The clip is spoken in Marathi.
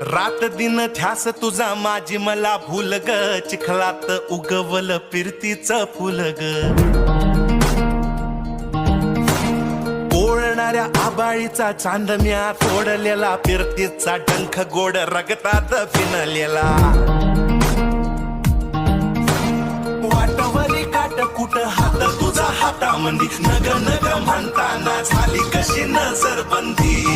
रात दिन ध्यास तुझा माझी मला भूल ग, चिखलात उगवल फिरतीच फुल ग. पोळणाऱ्या आबाळीचा चांदम्या तोडलेला, फिरतीचा डंख गोड रगतात फिनलेला. वाटवरी काट कुट हात तुझा हातामंदी, नग नग म्हणताना झाली कशी नजरबंदी.